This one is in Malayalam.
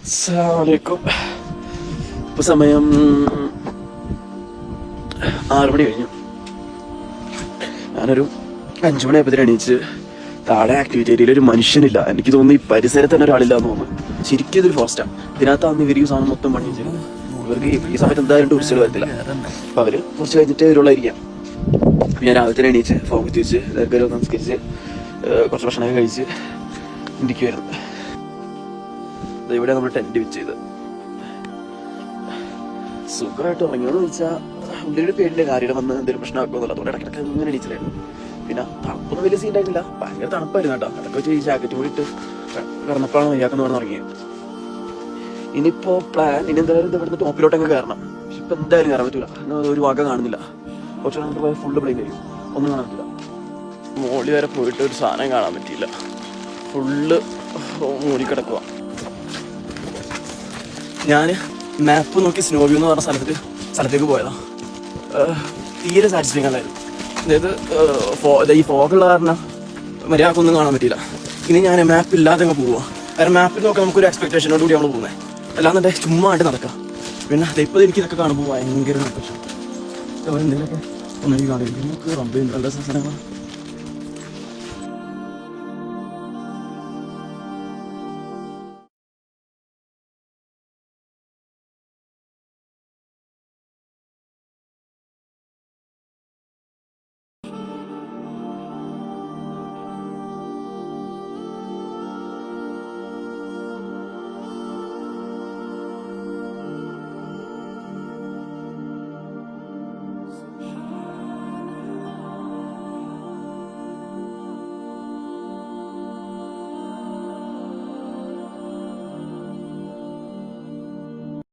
അസ്സലാമലൈക്കും. ഇപ്പോൾ സമയം 6 മണി കഴിഞ്ഞു. ഞാനൊരു 5 മണിയായപ്പോൾ എണീച്ച് താഴെ ആക്ടിവിറ്റി ഏരിയയിൽ ഒരു മനുഷ്യനില്ല. എനിക്ക് തോന്നുന്നു ഈ പരിസരത്ത് തന്നെ ഒരാളില്ല എന്ന് തോന്നുന്നു. ശരിക്കും ഇതൊരു ഫോറസ്റ്റാണ്. ഇതിനകത്താണ് ഇവർ ഈ സാധനം മൊത്തം പണി വെച്ചത്. ഇവർക്ക് ഈ സമയത്ത് എന്തായാലും ടൂറിസ്റ്റുകൾ വരത്തില്ല. അപ്പോൾ അവർ കുറച്ച് കഴിഞ്ഞിട്ട് വരുള്ളായിരിക്കാം. ഞാൻ രാവിലെ തന്നെ എണീച്ച് ഫോൺ കുത്തി വെച്ച് ഇതൊക്കെ നമസ്കരിച്ച് കുറച്ച് ഭക്ഷണമൊക്കെ കഴിച്ച് ഇരിക്കുമായിരുന്നു. ഇവിടെ നമ്മൾ ടെന്റ് വെച്ച് ചെയ്ത് സുഖമായിട്ട് ഉറങ്ങിയോന്ന് ചോദിച്ചാൽ ഉള്ളിയുടെ പേരിന്റെ കാര്യം വന്ന് എന്തെങ്കിലും പ്രശ്നമാക്കുമെന്നല്ല. അതുകൊണ്ട് ഇടയ്ക്കിടയ്ക്ക് ഇങ്ങനെ എണീച്ചിലായിരുന്നു. പിന്നെ തണുപ്പൊന്നും വലിയ സീൻ ഉണ്ടായിരുന്നില്ല. ഭയങ്കര തണുപ്പായിരുന്നു കേട്ടോ. ഇടയ്ക്ക് വെച്ച് ഈ ജാക്കറ്റ് കൂടി ഇട്ട് കിടന്നപ്പോഴാണ് വയ്യാക്കെന്ന് പറഞ്ഞ് ഉറങ്ങിയത്. ഇനിയിപ്പോ പ്ലാൻ ഇനി എന്തായാലും ഇവിടുന്ന് ടോപ്പിലോട്ടൊക്കെ കയറണം. പക്ഷെ ഇപ്പൊ എന്തായാലും കയറാൻ പറ്റൂല. ഒരു വക കാണുന്നില്ല. കുറച്ച് നമുക്ക് പോയാൽ ഫുള്ള് പ്ലെയിൻ ആയിരിക്കും. ഒന്നും കാണാൻ പറ്റില്ല. മോളി വരെ പോയിട്ട് ഒരു സാധനം കാണാൻ പറ്റിയില്ല. ഫുള്ള് മൂടിക്കിടക്കുക. ഞാൻ മാപ്പ് നോക്കി സ്നോ വ്യൂ എന്ന് പറഞ്ഞ സ്ഥലത്തേക്ക് പോയതാ. തീരെ സാറ്റിസ്ഫൈങ് അല്ലായിരുന്നു. അതായത് ഈ ഫോഗുള്ള കാരണം മര്യാദക്കൊന്നും കാണാൻ പറ്റിയില്ല. ഇനി ഞാൻ മാപ്പ് ഇല്ലാതെ അങ്ങ് പോവുക. കാരണം മാപ്പിൽ നോക്കാൻ നമുക്കൊരു എക്സ്പെക്ടേഷനോട് കൂടി നമ്മൾ പോകുന്നത്. അല്ലാതെ ചുമ്മാ ആയിട്ട് നടക്കാം. പിന്നെ അതിപ്പോൾ എനിക്ക് ഇതൊക്കെ കാണുമ്പോൾ ഭയങ്കര എന്തെങ്കിലുമൊക്കെ ഒന്നെനിക്ക് കാണില്ല. നമുക്ക് റബ്ബ് നല്ല സ്ഥലങ്ങളാണ്.